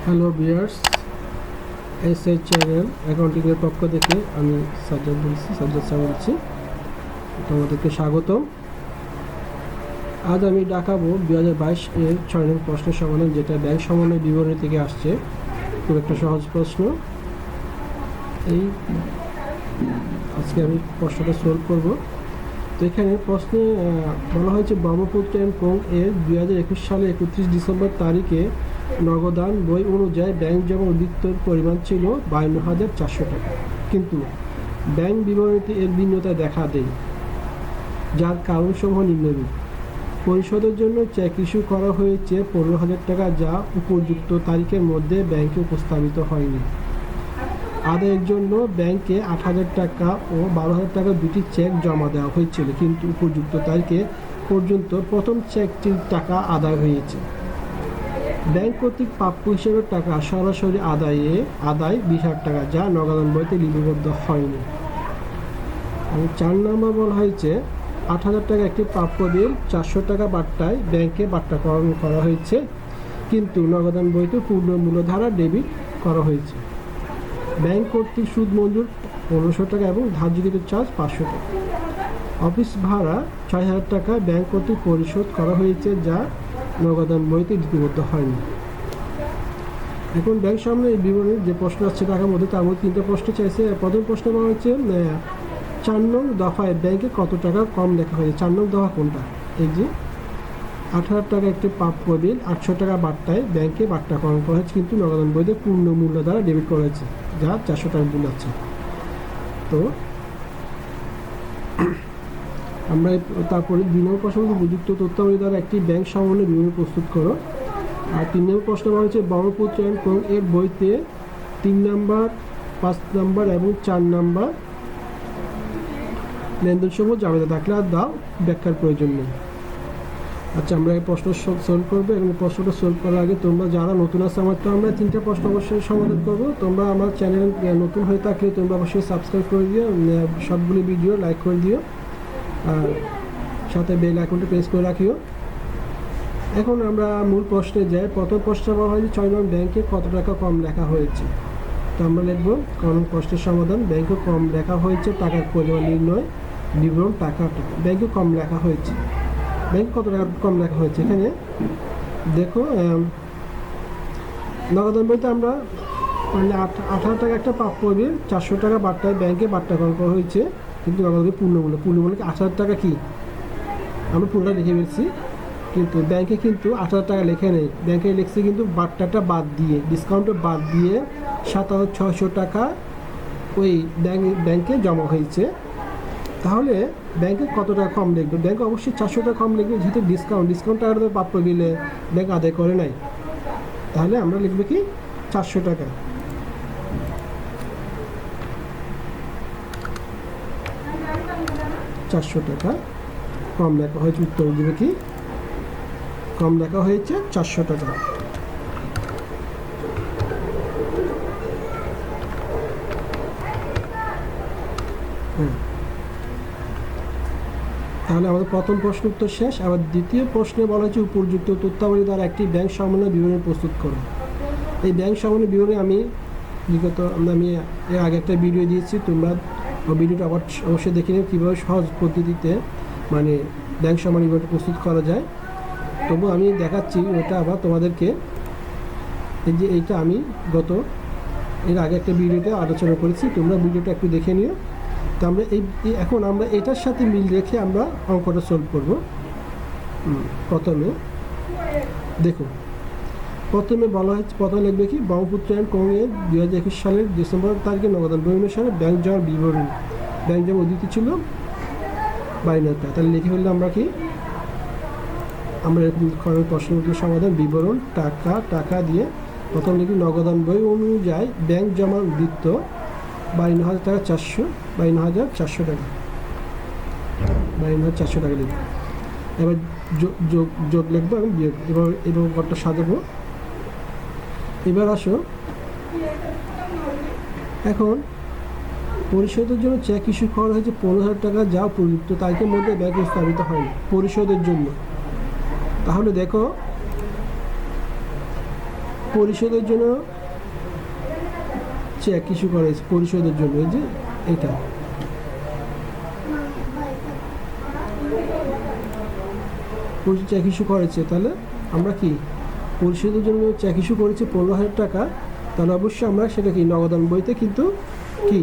Hello viewers, SA channel অ্যাকাউন্টিংয়ের পক্ষ থেকে আমি সাজ্জাদ স্যার বলছি। তোমাদেরকে স্বাগতম। আজ আমি দেখাবো 2022 এর 6 নং প্রশ্নের সমাধান, যেটা ব্যাংক সমন্বয় বিবরণী থেকে আসছে। খুব একটা সহজ প্রশ্ন। আজকে আমি প্রশ্নটা সলভ করব। তো এখানে প্রশ্নে বলা হয়েছে ব্রহ্মপুত্র অ্যান্ড কোং এর 2021 সালে 31 ডিসেম্বর তারিখে নগদান বই অনুযায়ী ব্যাংক জমা উদ্বৃত্তর পরিমাণ ছিল 52,400 টাকা, কিন্তু ব্যাংক বিবরণীতে এর ভিন্নতা দেখা দেয়, যার কারণসমূহ নিম্নরূপ। পরিশোধের জন্য চেক ইস্যু করা হয়েছে 15,000 টাকা, যা উপযুক্ত তারিখের মধ্যে ব্যাংকে উপস্থাপিত হয়নি। আদায়ের জন্য ব্যাংকে 8,000 টাকা ও 12,000 টাকা দুটি চেক জমা দেওয়া হয়েছিল, কিন্তু উপযুক্ত তারিখে পর্যন্ত প্রথম চেকটির টাকা আদায় হয়েছে। ব্যাংক কর্তৃক প্রাপ্য হিসেবে টাকা সরাসরি আদায় 20,000 টাকা, যা নগদান বইতে লিপিবদ্ধ হয়নি। 4 নম্বর বলা হয়েছে 8,000 টাকা একটি প্রাপ্য বিল 400 টাকা বাট্টায় ব্যাংকে বাট্টাকরণ করা হয়েছে, কিন্তু নগদান বইতে পূর্ণ মূল্যধারা ডেবিট করা হয়েছে। ব্যাংক কর্তৃক সুদ মঞ্জুর 1500 টাকা এবং ধার্যকৃত চার্জ 500 টাকা। অফিস ভাড়া 6,000 টাকা ব্যাংক কর্তৃক পরিশোধ করা হয়েছে, যা নগদান বইতে লিপিবদ্ধ হয়নি। এখন ব্যাংক সামনে এই বিবরণীর যে প্রশ্ন আসছে টাকার মধ্যে, তার মধ্যে 3টা প্রশ্ন চাইছে। প্রথম প্রশ্ন বলা হচ্ছে 4 নং দফায় ব্যাংকে কত টাকা কম লেখা হয়েছে। 4 নং দফা কোনটা? এই যে 8,000 টাকা একটি প্রাপ্য বিল 800 টাকা বাট্টায় ব্যাংকে বাট্টাকরণ করা হয়েছে, কিন্তু নগদান বইতে পূর্ণ মূল্য দ্বারা ডেবিট করা হয়েছে, যা 400 টাকা বিল আছে। তো আমরা তারপরে 2 নম্বর প্রশ্ন, উপযুক্ত তথ্যাবলী দ্বারা একটি ব্যাংক সমন্বয় বিবরণী প্রস্তুত করো। আর 3 নম্বর প্রশ্ন বলা হয়েছে ব্রহ্মপুত্র অ্যান্ড কোং এর বইতে 3 নম্বর, 5 নম্বর এবং 4 নম্বর লেনদেন সমূহ জাবেদা থাকলে আর দাও ব্যাখ্যার প্রয়োজন নেই। আচ্ছা, আমরা এই প্রশ্ন সলভ করবো এবং প্রশ্নটা সলভ করার আগে তোমরা যারা নতুন আছে, আমার তো আমরা 3টা প্রশ্ন অবশ্যই সমাধান করবো। তোমরা আমার চ্যানেল নতুন হয়ে থাকলে তোমরা অবশ্যই সাবস্ক্রাইব করে দিও, সবগুলি ভিডিও লাইক করে দিও, আর সাথে বেল আইকনটা প্রেস করে রাখিও। এখন আমরা মূল প্রশ্নে যাই। প্রথম প্রশ্ন বলা হয় যে 6 নং ব্যাংকে কত টাকা কম লেখা হয়েছে। তো আমরা লিখবো কোন প্রশ্নের সমাধান। ব্যাংকে কম লেখা হয়েছে, টাকার পরিমাণ নির্ণয়, বিবরণ টাকা। ব্যাংকে কম লেখা হয়েছে, ব্যাংকে কত টাকা কম লেখা হয়েছে। এখানে দেখো, নগদান বইতে আমরা 8,000 টাকা একটা প্রাপ্য বিল 400 টাকা বাট্টায় ব্যাংকে বাট্টাকরণ করা হয়েছে, কিন্তু নগদান পূর্ণমূল্য 8,000 টাকা কি আমরা পুরোটা লিখে ফেলছি, কিন্তু ব্যাংকে কিন্তু 8,000 টাকা লেখে নেই। ব্যাংকে লিখছে কিন্তু বাট্টাটা বাদ দিয়ে, ডিসকাউন্টটা বাদ দিয়ে 7,600 টাকা ওই ব্যাংকে জমা হয়েছে। তাহলে ব্যাংকে কত টাকা কম লিখবে? ব্যাংকে অবশ্যই 400 টাকা কম লিখবে, যেহেতু ডিসকাউন্ট টাকাটা তো প্রাপ্য বিলে ব্যাংক আদায় করে নাই। তাহলে আমরা লিখবো কি 400 টাকা। কম লেখা হয়েছে, উত্তর দেবে কি কম লেখা হয়েছে 400 টাকা। তাহলে আমাদের প্রথম প্রশ্ন উত্তর শেষ। আবার দ্বিতীয় প্রশ্নে বলা হয়েছে উপযুক্ত তথ্যাবলী দ্বারা একটি ব্যাংক সমন্বয় বিবরণী প্রস্তুত করো। এই ব্যাংক সমন্বয় বিবরণী আমি এর আগে একটা ভিডিও দিয়েছি, তোমরা ভিডিওটা অবশ্যই দেখে নিও কীভাবে সহজ পদ্ধতিতে মানে ব্যাংক সমন্বয় বিবরণী প্রস্তুত করা যায়। তবু আমি দেখাচ্ছি ওটা আবার তোমাদেরকে। এই যে এইটা আমি এর আগে একটা ভিডিওতে আলোচনা করেছি, তোমরা ভিডিওটা একটু দেখে নিও। তো আমরা এখন আমরা এটার সাথে মিল রেখে আমরা অঙ্কটা সলভ করব। প্রথমে দেখো, প্রথমে বলা হয়েছে, প্রথমে লিখবে কি ব্রহ্মপুত্র অ্যান্ড কোং এর 2021 সালের ডিসেম্বর তারিখে নগদান বই অনুসারে ব্যাংক জমার বিবরণী। ব্যাংক জমা উদ্ধৃতি ছিল 52,000 টাকা। তাহলে লিখে ফেললে আমরা কি এরকম প্রশ্নগুলোর সমাধান। বিবরণ টাকা দিয়ে প্রথম লিখি নগদান বই অনুযায়ী ব্যাংক জমার উদ্ধৃত 52,000 টাকা, 52,400 টাকা, 52,400 টাকা লিখব। এবার যোগ লিখবো এবং বিয়োগ। এবার ঘরটা সাজাবো। এবার আসো, এখন পরিশোধের জন্য চেক ইস্যু করা হয়েছে 15,000 টাকা, যা উপযুক্ত তারিখের মধ্যে ব্যাংকে স্থাপিত হয়নি পরিশোধের জন্য। তাহলে দেখো পরিশোধের জন্য চেক ইস্যু করেছে, পরিশোধের জন্য এই যে এটা চেক ইস্যু করেছে, তাহলে আমরা কি পরিশোধের জন্য চেক ইস্যু করেছি 15,000 টাকা, তাহলে অবশ্যই আমরা সেটা কি নগদান বইতে কিন্তু কি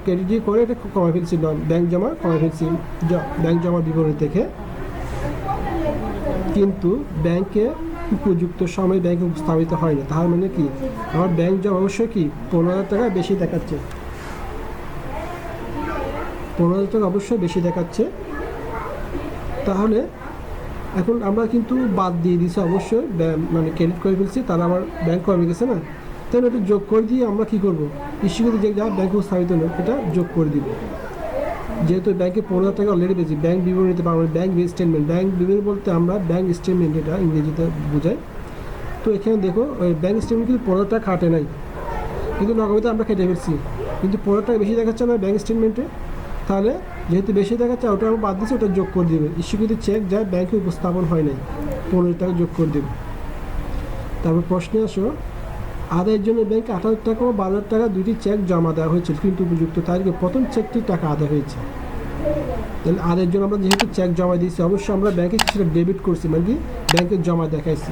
ক্রেডিট করে এটা কমে ফেলছি, ব্যাংক জমা কমে ফেলছি ব্যাংক জমা বিবরণী থেকে। কিন্তু ব্যাংকে উপযুক্ত সময় ব্যাংকে উপস্থাপিত হয় না, তার মানে কি আমার ব্যাংক জমা অবশ্যই কি 15,000 টাকা বেশি দেখাচ্ছে, 15,000 টাকা অবশ্যই বেশি দেখাচ্ছে। তাহলে এখন আমরা কিন্তু বাদ দিয়ে দিছি অবশ্যই, মানে ক্রেডিট করে ফেলছি, তাহলে আমার ব্যাংক কমে গেছে না, তাহলে এটা যোগ করে দিয়ে আমরা কী করবো, ইস্যুতে যে যা ব্যাংকে উপস্থাপিত নয় এটা যোগ করে দিব। যেহেতু ব্যাংকে 15,000 টাকা অলরেডি পেয়েছি, ব্যাংক বিবরণীতে বাংলা ব্যাংক স্টেটমেন্ট, ব্যাংক বিবরণী বলতে আমরা ব্যাংক স্টেটমেন্ট এটা ইংরেজিতে বোঝাই। তো এখানে দেখো ওই ব্যাংক স্টেটমেন্ট কিন্তু 15,000 টাকা কাটে নাই, কিন্তু নগদে আমরা কেটে ফেলছি, কিন্তু 15,000 টাকা বেশি দেখাচ্ছে না ব্যাংক স্টেটমেন্টে, তাহলে যেহেতু বেশি দেখাচ্ছে ওটা আমরা বাদ দিচ্ছি, ওটা যোগ করে দেবে। ইস্যুকৃত চেক যা ব্যাংকে উপস্থাপন হয় নাই 15,000 টাকা যোগ করে দেবে। তারপর প্রশ্নে আসো, আদায়ের জন্য ব্যাংকে 18,000 টাকা ও 12,000 টাকা দুটি চেক জমা দেওয়া হয়েছিল, কিন্তু উপযুক্ত তারিখে প্রথম চেকটির টাকা আদায় হয়েছে। তাহলে আদায়ের জন্য আমরা যেহেতু চেক জমা দিয়েছি, অবশ্যই আমরা ব্যাংকে সেটা ডেবিট করছি, মানে কি ব্যাংকে জমা দেখাইছি,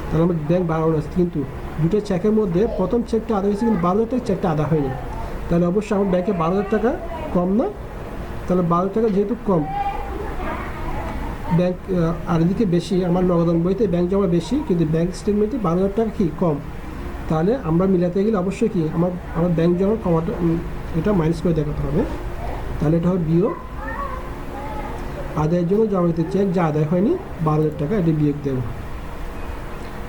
তাহলে আমরা ব্যাংক বাড়ানো আছে। কিন্তু দুটো চেকের মধ্যে প্রথম চেকটা আদায় হয়েছে, কিন্তু 12,000 টাকা চেকটা আদায় হয়নি, তাহলে অবশ্যই আমার ব্যাংকে 12,000 টাকা কম না, তাহলে 12,000 টাকা যেহেতু কম, ব্যাংক আর এদিকে বেশি, আমার নগদান বইতে ব্যাংক জমা বেশি, কিন্তু ব্যাংক স্টেটমেন্টে 12,000 টাকা কি কম, তাহলে আমরা মিলাতে গেলে অবশ্যই কি আমার ব্যাংক জমা কমাটা এটা মাইনাস করে দেখাতে হবে। তাহলে এটা হবে বিয়োগ আদায়ের জন্য জমা দিতে চেক যা আদায় হয়নি 12,000 টাকা, এটা বিয়োগ দেবো।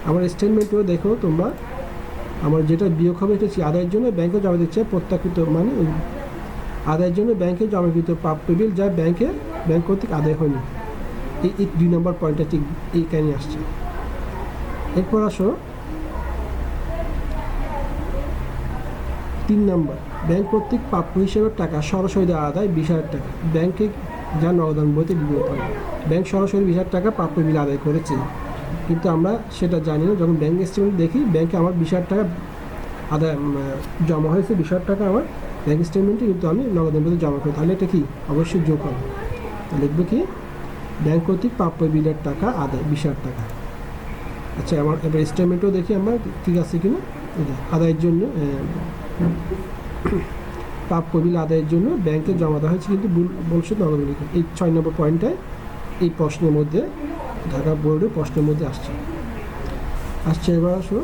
আমার স্টেটমেন্টেও দেখো তোমরা, আমার যেটা বিয়োগ হবে এটা আদায়ের জন্য ব্যাংকে জমা দিতে চেক প্রত্যাখ্যিত, মানে আদায়ের জন্য ব্যাংকে জমাকৃত প্রাপ্য বিল যা ব্যাংক কর্তৃক আদায় হয়নি, এই 2 নম্বর পয়েন্টটা ঠিক এইখানে আসছে। এরপর আসো 3 নম্বর, ব্যাংক কর্তৃক প্রাপ্য হিসেবে টাকা সরাসরি আদায় 20,000 টাকা, ব্যাংকে যা নগদান বইতে বিবৃত হয়। ব্যাংক সরাসরি 20,000 টাকা প্রাপ্য বিল আদায় করেছে, কিন্তু আমরা সেটা জানি না। যখন ব্যাংক স্টেটমেন্ট দেখি ব্যাংকে আমার 20,000 টাকা আদায় জমা হয়েছে, 20,000 টাকা আমার ব্যাংক স্টেটমেন্টে, কিন্তু আমি নগদান বইতে জমা করি, তাহলে এটা কি অবশ্যই যোগ হবে। লিখবো কি ব্যাংক কর্তৃক প্রাপ্য বিলের টাকা আদায় 20,000 টাকা। আচ্ছা, আমার এবার স্টেটমেন্টও দেখি আমরা ঠিক আছে কিনা। আদায়ের জন্য প্রাপ্য বিল আদায়ের জন্য ব্যাংকে জমা দেওয়া হয়েছে, কিন্তু বলছে নগদ লিখুন। এই 6 নম্বর পয়েন্টটায় এই প্রশ্নের মধ্যে, ঢাকা বোর্ডের প্রশ্নের মধ্যে আসছে। এবার আসো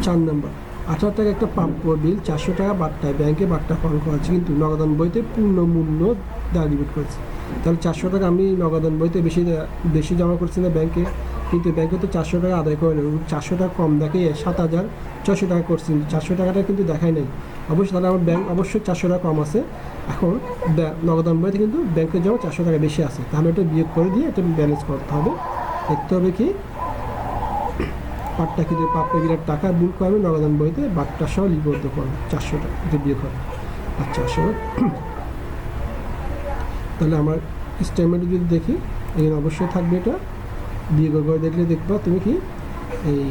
4 নম্বর, 18,000 টাকা একটা প্রাপ্য বিল 400 টাকা বাট্টায় ব্যাংকে বাট্টাকরণ করা হচ্ছে, কিন্তু নগদান বইতে পূর্ণ মূল্য দ্বারা ডিবিট করেছে। তাহলে 400 টাকা আমি নগদান বইতে বেশি জমা করছি না ব্যাংকে, কিন্তু ব্যাংকে তো 400 টাকা আদায় করে নেব, 400 টাকা কম দেখে 7,600 টাকা করছি, 400 টাকাটা কিন্তু দেখাই নাই অবশ্যই, তাহলে আমার ব্যাংক অবশ্যই 400 টাকা কম আছে। এখন নগদান বইতে কিন্তু ব্যাংকের জমা 400 টাকা বেশি আছে, তাহলে এটা বিয়োগ করে দিয়ে এটা ব্যালেন্স করতে হবে। দেখতে হবে কি বাট্টা কিন্তু প্রাপ্য বিলের টাকা ভুল করবে, নগদান বইতে বাট্টা সহ লিপিবদ্ধ করবে 400 টাকা, এটা বিয়োগ হবে। আচ্ছা আসলে তাহলে আমার স্টেটমেন্টে যদি দেখি এখানে অবশ্যই থাকবে, এটা বিয়োগ করে দেখলে দেখবা তুমি কি এই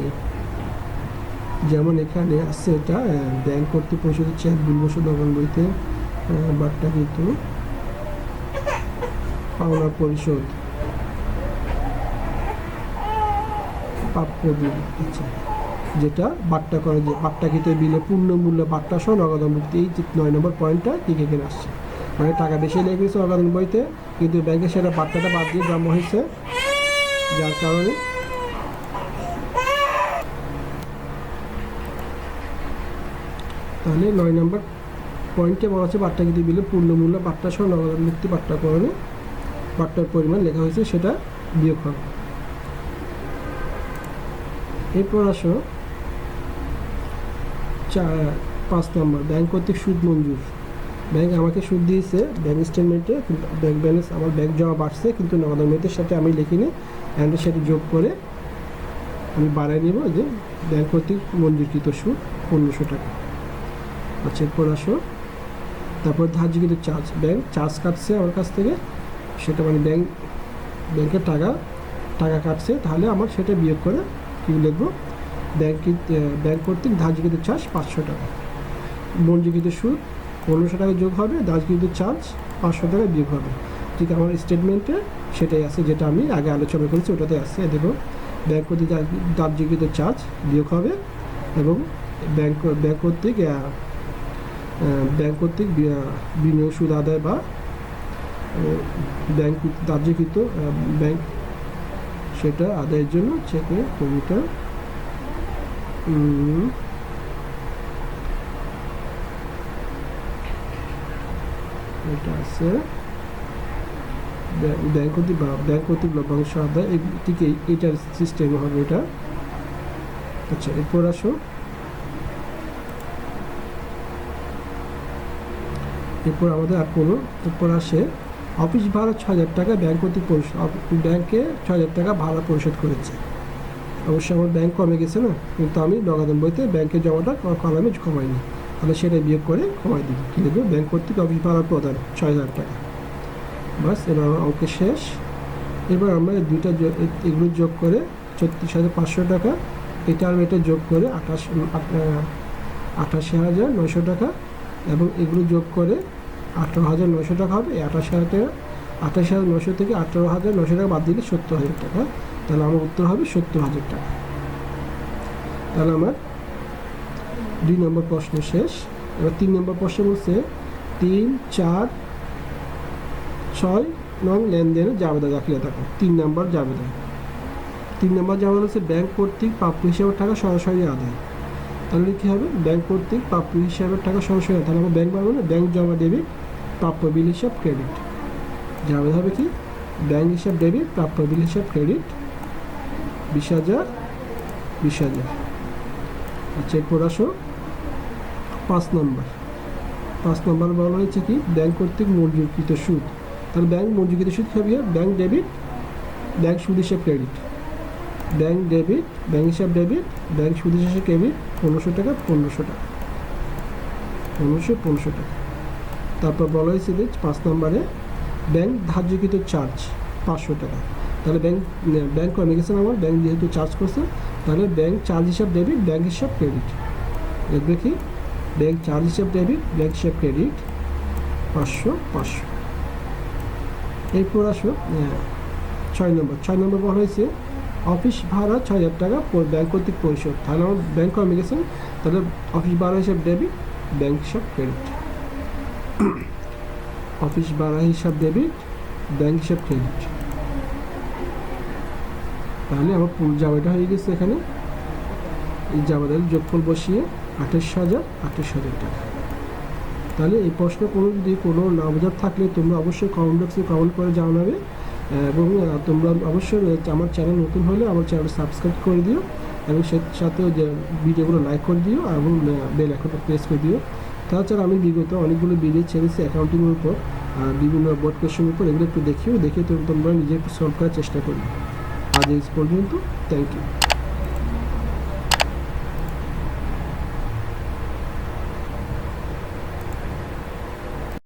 যেমন এখানে আসছে এটা ব্যাংক কর্তৃক পরিশোধিত চেক বিল বছর নগদান বইতে বাট্টা কিন্তু পাওনা পরিশোধ প্রাপ্য বিল, আচ্ছা যেটা বাট্টা করে যে বাট্টাকৃত বিলে পূর্ণ মূল্য বাট্টা সহ নগদান বইতে, এই 9 নম্বর পয়েন্টটা ঠিক এখানে আসছে। মানে টাকা বেশি লেগেছে নগদান বইতে, কিন্তু ব্যাংকে সেটা বাট্টাটা বাদ দিয়ে জমা হয়েছে, যার কারণে তাহলে 9 নম্বর পয়েন্টে বলা হচ্ছে বাট্টাকৃত বিলে পূর্ণ মূল্য বাট্টা সহ নগদান মুক্তি বাট্টাকরণে বাট্টার পরিমাণ লেখা হয়েছে সেটা বিয়োগ হবে। এরপর আসো 5 নম্বর, ব্যাংক কর্তৃক সুদ মঞ্জুর। ব্যাংক আমাকে সুদ দিয়েছে ব্যাংক স্টেটমেন্টে, কিন্তু ব্যাংক ব্যালেন্স আমার ব্যাংক জমা বাড়ছে, কিন্তু নগদান বইতের সাথে আমি লিখিনি, অ্যান্ড সেটা যোগ করে আমি বাড়াই নেব যে ব্যাংক কর্তৃক মঞ্জুরকৃত সুদ 1500 টাকা। আচ্ছা এরপর আসো তারপর ধার্যকৃত চার্জ, ব্যাংক চার্জ কাটছে আমার কাছ থেকে, সেটা মানে ব্যাংকের টাকা টাকা কাটছে, তাহলে আমার সেটা বিয়োগ করে কী লিখবো, ব্যাংক কর্তৃক ধার্যকৃত চার্জ 500 টাকা, মঞ্জুরকৃত সুদ 1500 টাকা যোগ হবে, ধার্যকৃত চার্জ 500 টাকা বিয়োগ হবে। ঠিক আমার স্টেটমেন্টে সেটাই আছে, যেটা আমি আগে আলোচনা করেছি ওটাতে আছে। দেখো ব্যাংক কর্তৃক ধার্যকৃত চার্জ বিয়োগ হবে এবং ব্যাংক কর্তৃক বিনিয়োগ সুদ আদায় বা ব্যাংক ধার্যকৃত ব্যাংক সেটা আদায়ের জন্য চেকের ভূমিকা এটা আছে ব্যাংক কর্তৃক লভ্যাংশ আদায় ঠিক এইটার সিস্টেম হবে এটা। আচ্ছা, এরপর আসো, এরপর আমাদের আর কোনো এরপর আসে অফিস ভাড়া 6,000 টাকা ব্যাংক কর্তৃক ব্যাংকে 6,000 টাকা ভাড়া পরিশোধ করেছে। অবশ্যই আমার ব্যাংক কমে গেছে না, কিন্তু আমি নগদান বইতে ব্যাংকের জমাটা কলামে কমাইনি, তাহলে সেটা বিয়োগ করে কমাই দিই। কী লিখবো, ব্যাংক কর্তৃক অফিস ভাড়া প্রদান 6,000 টাকা। বাস, এবার অঙ্ক শেষ। এবার আমরা এগুলো যোগ করে 36,500 টাকা, এটা আর এটা যোগ করে 88,900 টাকা, এবং এগুলো যোগ করে 18,900 টাকা হবে। 28,900 থেকে 18,900 টাকা বাদ দিলে 70,000 টাকা, তাহলে আমার উত্তর হবে 70,000 টাকা। তাহলে আমার 2 নম্বর প্রশ্ন শেষ। এবার 3 নম্বর প্রশ্ন বলছে 3, 4, 6 নং লেনদেনের জাবেদা দাখিলে থাকো। 3 নম্বর জাবেদা হচ্ছে ব্যাংক কর্তৃক প্রাপ্য হিসাবের টাকা সরাসরি আদায়। তাহলে কী হবে, ব্যাংক কর্তৃক প্রাপ্য হিসাবের টাকা সরাসরি আদায়, তাহলে আমার ব্যাংক পাবো না, ব্যাংক জমা ডেবিট, প্রাপ্য বিল হিসাব ক্রেডিট। জাবেদা হবে কি, ব্যাংক হিসাব ডেবিট, প্রাপ্য বিল হিসাব ক্রেডিট, 20,000। আচ্ছা, এরপর আসো 5 নম্বর বলা হয়েছে কি, ব্যাংক কর্তৃক মঞ্জুরকৃত সুদ। তাহলে ব্যাংক মঞ্জুরকৃত সুদ কী হবে, ব্যাংক ডেবিট, ব্যাংক সুদ হিসাব ক্রেডিট, ব্যাংক হিসাব ডেবিট, ব্যাংক সুদ হিসাব ক্রেডিট, 1500 টাকা। 1500 টাকা। তারপর বলা হয়েছে যে 5 নম্বরে ব্যাংক ধার্যকৃত চার্জ 500 টাকা। তাহলে ব্যাংক কমে গেছে না, আমার ব্যাংক যেহেতু চার্জ করছে, তাহলে ব্যাংক চার্জ হিসাব ডেবিট, ব্যাংক হিসাব ক্রেডিট। দেখবে কি, ব্যাংক চার্জ হিসাব ডেবিট, ব্যাংক হিসাব ক্রেডিট, 500। এরপর আসো 6 নম্বর বলা হয়েছে অফিস ভাড়া 6,000 টাকা ব্যাংক কর্তৃক পরিশোধ। তাহলে আমার ব্যাংক কমে গেছেন, তাহলে অফিস ভাড়া হিসাব ডেবিট, ব্যাংক হিসাব ক্রেডিট। অফিস ভাড়া হিসাব ডেবিট, ব্যাংক হিসাব ক্রেডিট। তাহলে আমার পুরো জাবেদা হয়ে গেছে। এখানে এই জাবেদার যোগফল বসিয়ে 28,000 টাকা। তাহলে এই প্রশ্ন যদি কোনো না বোঝার থাকলে তোমরা অবশ্যই কমেন্ট বক্সে কমেন্ট করে জানাবে, এবং তোমরা অবশ্যই আমার চ্যানেল নতুন হলে আমার চ্যানেল সাবস্ক্রাইব করে দিও, এবং সাথে ভিডিওগুলো লাইক করে দিও এবং বেল আইকনটা প্রেস করে দিও। তাছাড়া আমি বিগত অনেকগুলো ভিডিও ছেড়েছি অ্যাকাউন্টিংয়ের উপর, বিভিন্ন বোর্ড কোয়েশ্চেনের উপর, এগুলো একটু দেখে তোমরা নিজে একটু সলভ করার চেষ্টা করবে। আজ এই পর্যন্ত, থ্যাংক ইউ।